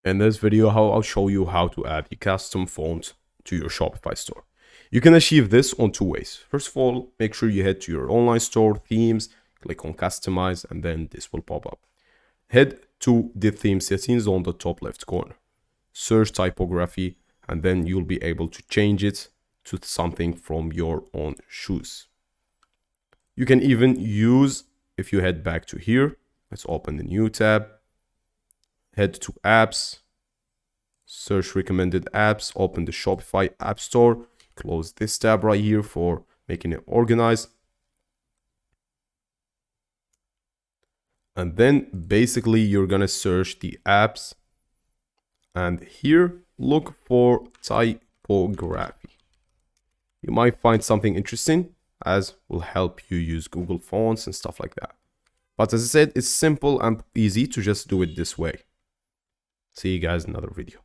In this video, I'll show you how to add a custom font to your Shopify store. You can achieve this on two ways. First of all, make sure you head to your online store, themes, click on customize, and then this will pop up. Head to the theme settings on the top left corner. Search typography, and then you'll be able to change it to something from your own choice. You can even use, if you head back to here, let's open the new tab. Head to apps, search recommended apps, open the Shopify app store, close this tab right here for making it organized. And then basically you're gonna search the apps and here look for typography. You might find something interesting as will help you use Google Fonts and stuff like that. But as I said, it's simple and easy to just do it this way. See you guys in another video.